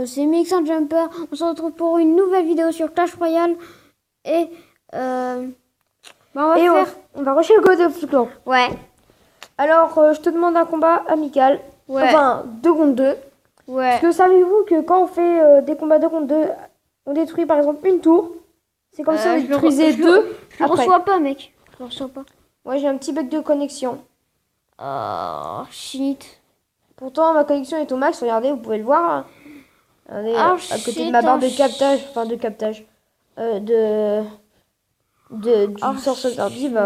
C'est Mixon Jumper. On se retrouve pour une nouvelle vidéo sur Clash Royale. Et on va rusher le God of Clan. Ouais. Alors, je te demande un combat amical. Ouais. Enfin, 2 contre 2. Ouais. Parce que savez-vous que quand on fait des combats 2 contre 2, on détruit par exemple une tour. C'est comme si on détruisait deux. Je le reçois pas, mec. Je le reçois pas. Ouais, j'ai un petit bug de connexion. Oh, shit. Pourtant, ma connexion est au max. Regardez, vous pouvez le voir. Regardez, à côté de ma barre de captage. Enfin, de captage. Du source tardive.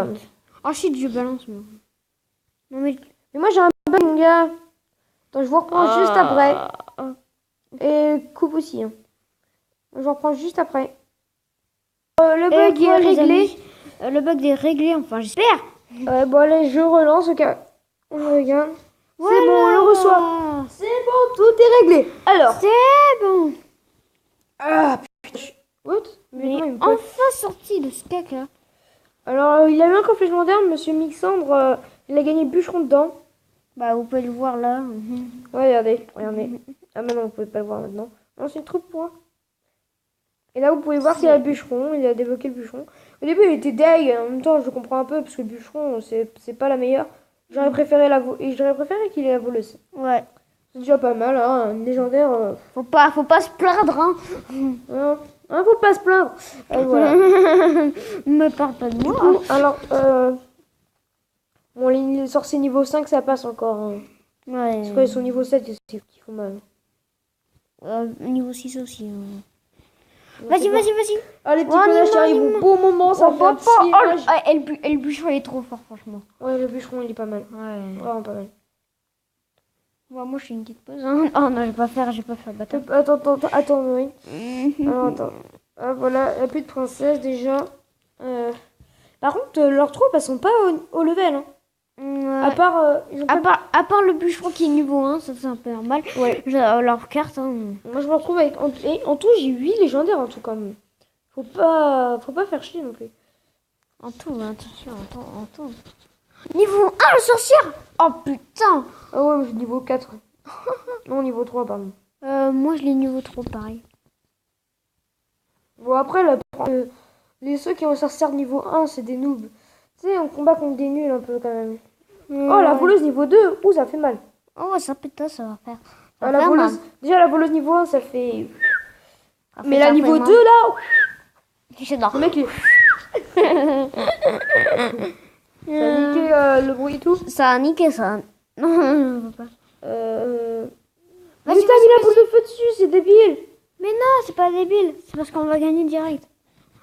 Oh shit, je balance, moi. Non, mais moi, j'ai un bug, mon gars. Attends, je vous reprends juste après. Et coupe aussi. Hein. Je vous reprends juste après. Le bug est réglé. Le bug est réglé, enfin, j'espère. Bon, allez, je relance. Ok. On regarde. Voilà. C'est bon, on le reçoit. C'est bon, tout est réglé. Alors. C'est bon. Ah, putain. What? Mais enfin sorti de ce caca. Alors, il a eu un coffre légendaire, monsieur Mixandre. Il a gagné bûcheron dedans. Bah, vous pouvez le voir là. Ouais, regardez. Ah, maintenant, vous pouvez pas le voir maintenant. Non, c'est trop pour moi. Et là, vous pouvez voir qu'il a le bûcheron. Il a débloqué le bûcheron. Au début, il était deg. En même temps, je comprends un peu parce que le bûcheron, c'est pas la meilleure. J'aurais préféré qu'il ait la voleuse. Ouais. C'est déjà pas mal, hein. Une légendaire. Faut pas se plaindre, hein. Faut pas se plaindre. Voilà. Me parle pas de moi. Du coup, alors, bon, les sorciers niveau 5, ça passe encore. Hein. Ouais. Parce qu'ils sont niveau 7, c'est qui font mal. Niveau 6 aussi. Hein. Vas-y. Ah, les petits collages qui arrivent au bon moment, ça fait un petit... Et le bûcheron il est trop fort, franchement. Ouais, le bûcheron, il est pas mal. Ouais. Vraiment pas mal. Ouais, moi, je fais une petite pause. Hein. Oh non, je vais pas faire le bâtard. Attends, oui. Alors, attends. Ah, voilà, il n'y a plus de princesse, déjà. Par contre, leurs troupes, elles sont pas au level, hein. Ouais. À part le bûcheron qui est niveau 1, ça c'est un peu normal. Ouais. Leur carte, hein. Moi je me retrouve avec... En tout, j'ai 8 légendaires en tout quand même. Faut pas faire chier non plus. En tout, attention, en tout. Niveau 1, le sorcière. Oh putain. Ah ouais, mais je suis niveau 4. Non, niveau 3, pardon. Moi je l'ai niveau 3, pareil. Bon, après, ceux qui ont sorcière niveau 1, c'est des noobs. Tu sais, on combat contre des nuls un peu quand même. Oh, la voleuse niveau 2, ouh, ça fait mal. Oh, ça pétasse, ça va faire. La voleuse, déjà, la voleuse niveau 1, ça fait... Mais la niveau 2, là... J'adore. Le mec, il... Ça a niqué le bruit et tout. Ça a niqué, ça. Non, je veux pas. Mais t'as mis la boule de feu dessus, c'est débile. Mais non, c'est pas débile. C'est parce qu'on va gagner direct.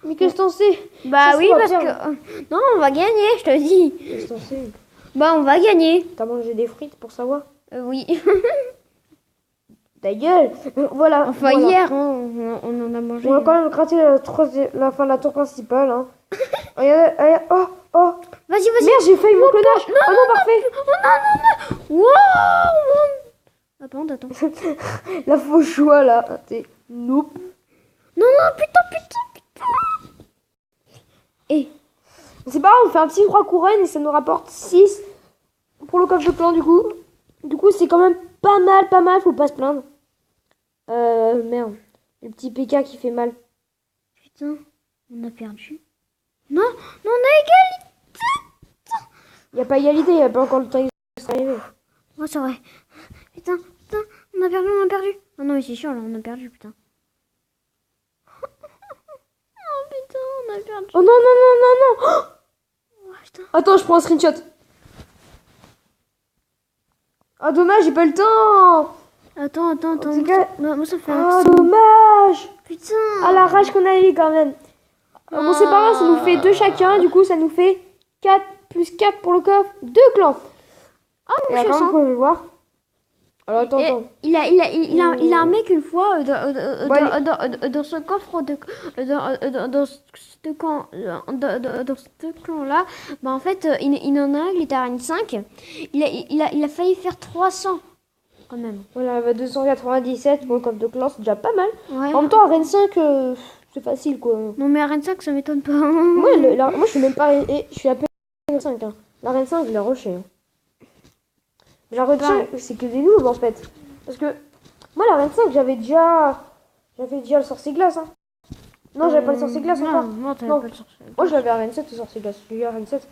Mais qu'est-ce que t'en sais? Bah oui, parce que... Non, on va gagner, je te dis. Qu'est-ce que t'en sais? Bah, on va gagner. T'as mangé des frites pour savoir? Oui. Ta gueule. Voilà. Enfin, voilà. hier, hein, on en a mangé. On va quand même gratter la fin de la tour principale. Hein. Regarde, oh. Vas-y. Merde, j'ai failli mon clonage. Oh non, parfait. Non. Wow. Attends. La faux choix, là. T'es nope. Non, putain. Et c'est pas grave, on fait un petit 3 couronnes et ça nous rapporte 6 pour le coffre de clan du coup. Du coup, c'est quand même pas mal, faut pas se plaindre. Merde. Le petit PK qui fait mal. Putain, on a perdu. Non, on a égalité. Y a pas égalité, y a pas encore le temps d'arriver. Oh, c'est vrai. Putain, on a perdu. Oh non, mais c'est chiant là, on a perdu, putain. Oh putain, on a perdu. Oh non. Oh, putain. Attends, je prends un screenshot. Ah, dommage, j'ai pas le temps. Attends. Moi, ça fait Ah, dommage. Putain. Ah, la rage qu'on a eu quand même. Bon, c'est pas grave, ça nous fait 2 chacun. Du coup, ça nous fait 4 plus 4 pour le coffre. 2 clans. Ah, et là, quand même, faut le voir. Alors, attends. Il a un mec une fois dans ce coffre dans ce camp là. Bah en fait il en a un, il était à Rennes 5. Il a failli faire 300 quand même. Voilà, elle va 297 pour le coffre de clan, c'est déjà pas mal. Ouais. En même temps, à Rennes 5, c'est facile quoi. Non mais à Rennes 5 ça m'étonne pas. Moi, je suis même pas. Je suis à peine à Rennes 5. Hein. La Rennes 5, je l'ai rushé. Hein. La Rennes 5, c'est que des noobs en fait. Parce que Moi, la 25, j'avais déjà le sorcier glace. Hein. Non, j'avais pas le sorcier glace encore. Non, t'avais Non. pas le sorcier. Moi, je l'avais à 27, le sorcier glace. J'ai eu à 27.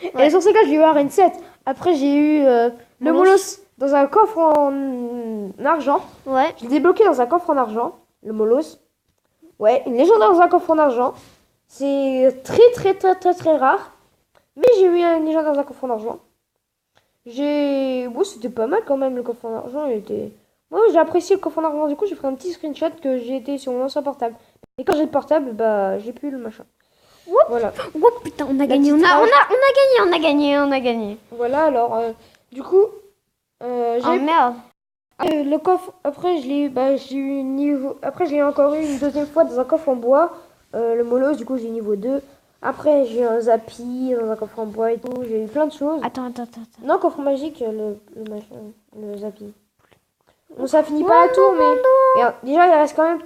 Et Ouais. le sorcier glace, j'ai eu à 27. Après, j'ai eu le Molos dans un coffre en argent. Ouais. Je l'ai débloqué dans un coffre en argent. Le Molos. Ouais, une légendaire dans un coffre en argent. C'est très, très, très, très, très rare. Mais j'ai eu une légendaire dans un coffre en argent. Bon, c'était pas mal quand même, le coffre en argent. Moi, j'ai apprécié le coffre en argent. Du coup, j'ai fait un petit screenshot que j'ai été sur mon ancien portable. Et quand j'ai le portable, bah, j'ai plus le machin. Voilà. Oh putain, on a gagné. On a gagné. Voilà, alors, du coup, Oh j'ai merde. le coffre. Après, j'ai eu niveau. Après, j'ai encore eu une deuxième fois dans un coffre en bois. Le Molos, du coup, j'ai niveau 2. Après, j'ai eu un Zappy dans un coffre en bois et tout. J'ai eu plein de choses. Attends. Non, coffre magique, le machin, le Zappy. Bon, ça finit pas la tour, mais déjà, il reste quand même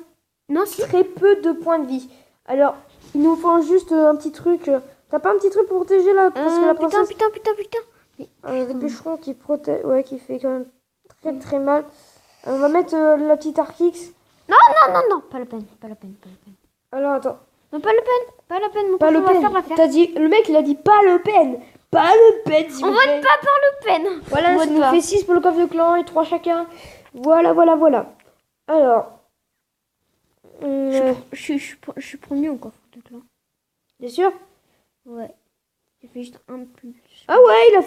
Non, si. très peu de points de vie. Alors, il nous faut juste un petit truc. T'as pas un petit truc pour protéger là parce que la princesse. Putain. Le bûcheron qui protège, ouais, qui fait quand même très très mal. On va mettre la petite Archix. Non, pas la peine. Alors attends, Non, pas la peine. Mon pas copain le va peine. faire l'affaire. T'as dit, le mec il a dit pas le peine, pas le peine. S'il On vous vote plaît. pas par le peine. Voilà, On ça vote nous pas. fait 6 pour le coffre de clan et 3 chacun. Voilà. Alors, Je suis premier au coffre de clan. bien sûr. Ouais. J'ai fait juste un de plus. Ah ouais, il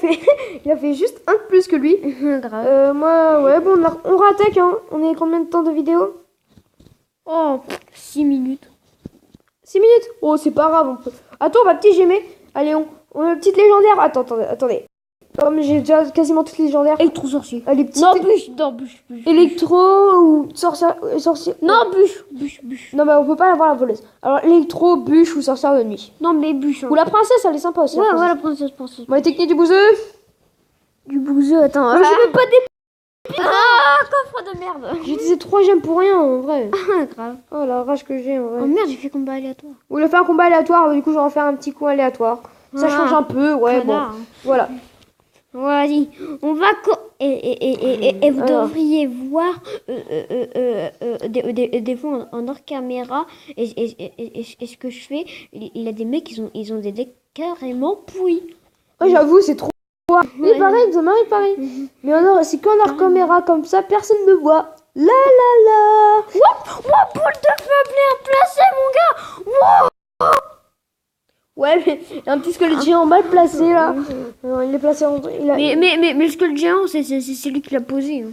a fait juste un de plus que lui. Grave. Moi, ouais, bon, on rattaque, hein. On est combien de temps de vidéo? Oh, 6 minutes. 6 minutes? Oh, c'est pas grave. Attends, on va petit gémer. Allez, on a une petite légendaire. Attendez. Comme j'ai déjà quasiment toutes les légendaires. Électro sorcier. Les petites Non, bûche. électro ou sorcier. Non, bûche. Non, mais on peut pas avoir la voleuse. Alors, électro, bûche ou sorcière de nuit. Non, mais bûche. Hein. Ou la princesse, elle est sympa aussi. Ouais, la la princesse. Bon, les techniques du bouseux. Du bouseux, attends. Moi, j'ai même pas Coffre de merde. J'ai utilisé 3 gemmes pour rien, en vrai. Grave. Oh, la rage que j'ai, en vrai. Oh merde, j'ai fait combat aléatoire. Ou le faire un combat aléatoire, du coup, je vais en faire un petit coup aléatoire. Ça change un peu, ouais, Connard. bon. Voilà. Vas-y, on va et vous Alors. devriez voir des fois en hors caméra et ce que je fais, il y a des mecs ils ont des decks carrément pourris. Ouais, j'avoue, c'est trop. Ouais. Mais pareil, ça m'arrive pareil. Mais c'est qu'en hors caméra comme ça, personne ne me voit. La. Boule de feu bien placée, mon gars. Ouais, mais il y a un petit squelette géant mal placé là. Il est placé en. Mais le squelette géant, c'est lui qui l'a posé. Hein.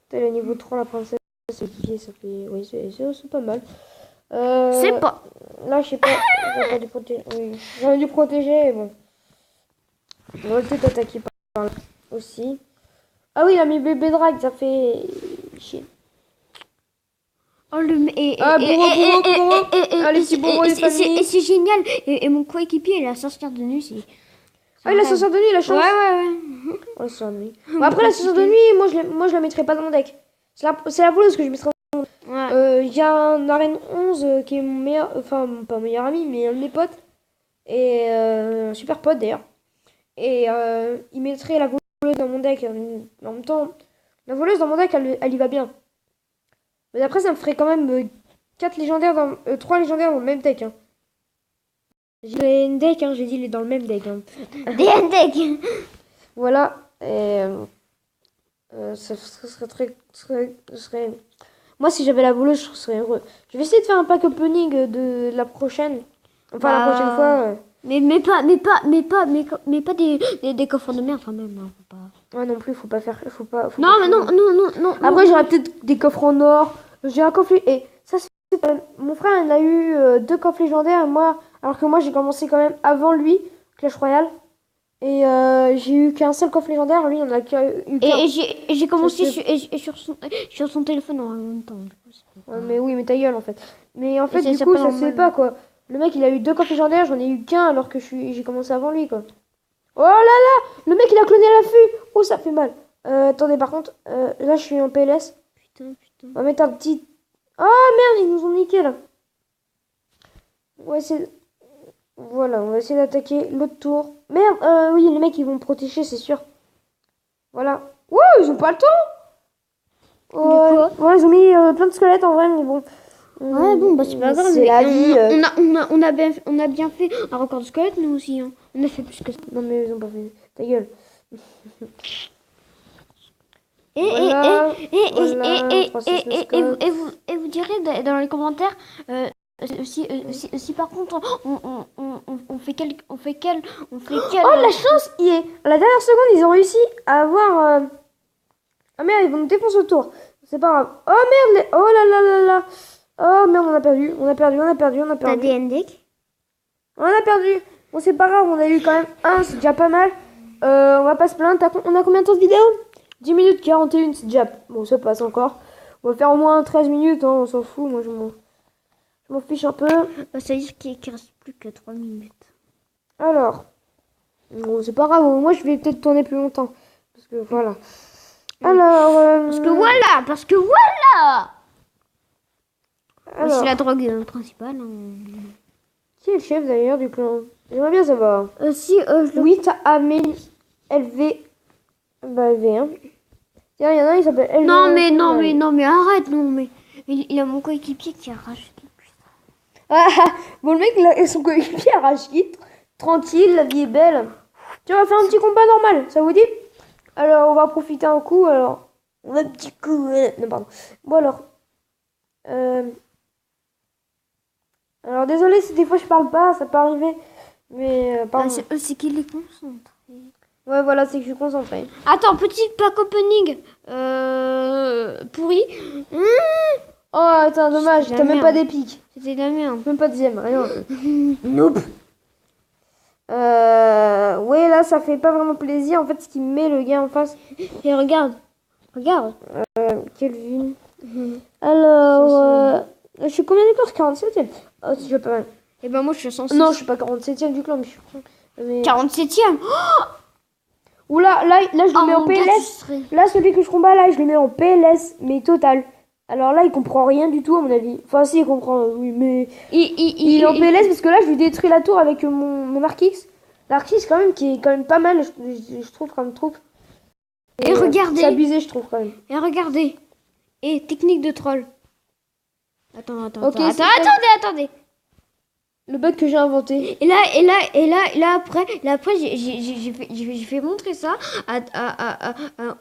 T'as le niveau 3, la princesse. C'est pied, ça fait. Oui, c'est pas mal. C'est pas. Là, je sais pas. J'aurais pas dû protéger. Oui. J'aurais dû protéger, mais bon. On va peut-être attaquer par là aussi. Ah oui, il a mis bébé drag, ça fait chier. Oh, Allez, c'est bourreau, les familles. Et c'est génial. Et mon coéquipier, il a sortir de nuit. Ah, l'ascenseur de nuit, la chance. Ouais. Oh, l'ascenseur de nuit. Bon, après, l'ascenseur de nuit, moi, je la mettrai pas dans mon deck. C'est la voleuse que je mettrai. Ouais. Il y a un arène 11 qui est mon meilleur, enfin, pas mon meilleur ami, mais un de mes potes. Et un super pote d'ailleurs. Et il mettrait la voleuse dans mon deck. En même temps, la voleuse dans mon deck, elle y va bien. Mais après, ça me ferait quand même 3 légendaires dans le même deck. Hein. J'ai une deck, hein, j'ai dit il est dans le même deck. Hein. Des deck. Voilà. Et ça serait très. Moi, si j'avais la voleuse, je serais heureux. Je vais essayer de faire un pack opening de la prochaine. Enfin, la prochaine fois. Mais pas des coffres de merde quand même. Hein, faut pas. Ouais, non plus, faut pas faire. Non, mais non. Après, j'aurais peut-être des coffres en or. J'ai un coffre. Et ça, mon frère, il a eu 2 coffres légendaires. Alors que moi, j'ai commencé quand même avant lui, Clash Royale. Et j'ai eu qu'un seul coffre légendaire. Lui, on a eu qu'un. Et j'ai commencé sur son téléphone en même temps. Ouais, mais oui, mais ta gueule en fait. Mais en fait, Et du c'est coup, pas ça se fait normal. pas quoi. Le mec, il a eu 2 coffres légendaires, j'en ai eu qu'un alors que j'ai commencé avant lui quoi. Oh là là, le mec il a cloné l'affût. Oh, ça fait mal. Attendez, par contre, là je suis en PLS. Putain. On va mettre un petit. Oh merde, ils nous ont niqué là. Ouais, c'est. Voilà, on va essayer d'attaquer l'autre tour. Merde, oui, les mecs ils vont me protéger, c'est sûr. Voilà. Ouh, ils ont pas le temps. Ouais, ils ont mis plein de squelettes en vrai, mais bon. Ouais, bon, bah c'est pas grave. C'est la vie. On a bien fait un record de squelette, nous aussi. Hein. On a fait plus que ça. Non, mais ils ont pas fait. Ta gueule. Et vous direz dans les commentaires si par contre on fait quel Oh, la chance y est. À la dernière seconde, ils ont réussi à avoir. Ah merde, ils vont nous défoncer autour. C'est pas grave. Oh merde, oh là là là là. Oh merde, on a perdu. T'as des NDK? On a perdu. Bon, c'est pas grave, on a eu quand même un, c'est déjà pas mal. On va pas se plaindre. On a combien de temps de vidéo? 10 minutes 41, c'est déjà... Bon, ça passe encore. On va faire au moins 13 minutes, hein, on s'en fout. Moi, je m'en fiche un peu. Ça veut dire qu'il reste plus que 3 minutes. Alors. Bon, c'est pas grave. Moi, je vais peut-être tourner plus longtemps. Parce que, voilà. Alors... Parce que voilà. Alors, c'est la drogue principale. qui est le chef, d'ailleurs, du clan? J'aimerais bien savoir. Oui, t'as Amélie. LV. Bah, LV, hein. Tiens, il y en a un, il s'appelle LV. Non, mais arrête, non, mais il a mon coéquipier qui arrache. Ah, bon, le mec, il a son coéquipier arrache quitte. Tranquille, la vie est belle. Tu vas faire un petit combat normal, ça vous dit? Alors, on va profiter un coup, alors. Un petit coup, non, pardon. Bon, alors. Alors, désolé si des fois je parle pas, ça peut arriver. Mais, pardon. C'est qu'il est concentré. Ouais, voilà, c'est que je suis concentrée. Attends, petit pack opening pourri. Oh, attends, dommage, C'était t'as la même merde. pas d'épique. C'était de la merde. Même pas de zème, rien. Nope. Ouais, là, ça fait pas vraiment plaisir. En fait, ce qui met le gars en face. Et regarde. Kelvin. Alors, je suis combien du clan? 47ème. Oh, c'est déjà pas mal. Et ben moi je suis à 106. Non, je suis pas 47ème du clan, mais je suis... Mais... 47ème. Oula, là, je le mets en PLS. Là, celui que je combats, là, je le mets en PLS, mais total. Alors là, il comprend rien du tout, à mon avis. Enfin, si, il comprend, oui, mais... Il est en PLS parce que là, je lui détruis la tour avec mon Arc-X. L'Arc-X, quand même, qui est quand même pas mal, je trouve, comme troupe. Et regardez. C'est abusé, je trouve, quand même. Et regardez. Et technique de troll. Attendez. Le bug que j'ai inventé. Et là après j'ai fait montrer ça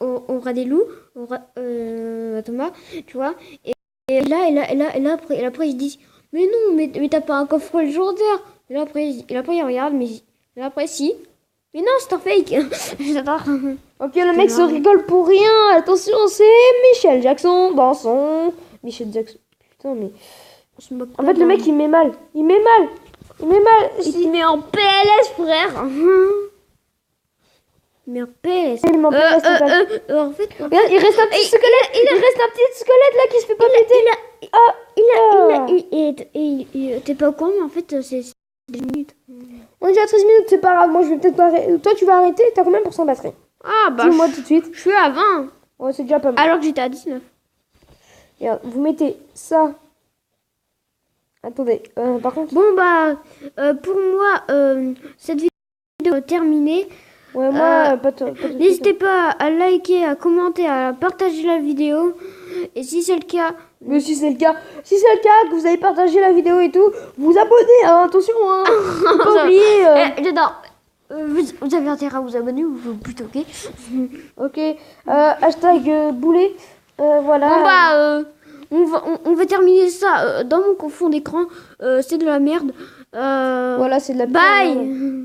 au rat des loups, à Thomas, tu vois. Et là après il dit mais non mais t'as pas un coffre légendaire. Et là après il regarde mais là après si. Mais non, c'est un fake. J'adore. Ok, le mec se rigole pour rien. Attention, c'est Michel Jackson dans son... Michel Jackson. Putain, mais... En fait, le mec, il met mal. Il met mal. Il met en PLS, frère. Mais en PLS. Il met en PLS, en fait... Regarde, il reste un petit squelette. Il reste un petit squelette, là, qui se fait pas péter. T'es pas au courant, mais en fait, c'est 10 minutes. On est déjà à 13 minutes, c'est pas grave. Moi, je vais peut-être pas arrêter. Toi, tu vas arrêter. T'as combien pour cent de batterie? Ah, bah... Dis-moi tout de suite. Je suis à 20. Ouais, c'est déjà pas mal. Alors que j'étais à 19. Regarde, vous mettez ça. Attendez, par contre... Bon, bah, pour moi, cette vidéo est terminée. Ouais, moi, pas n'hésitez pas à liker, à commenter, à partager la vidéo. Et si c'est le cas... Mais si c'est le cas, que vous avez partagé la vidéo et tout, vous abonnez, hein, attention, hein. Faut pas oublier. J'adore. Vous avez intérêt à vous abonner ou plutôt ok. Ok. Hashtag boulet. Voilà. Bon bah, on va terminer ça dans mon fond d'écran. C'est de la merde. Voilà, c'est de la... Bye.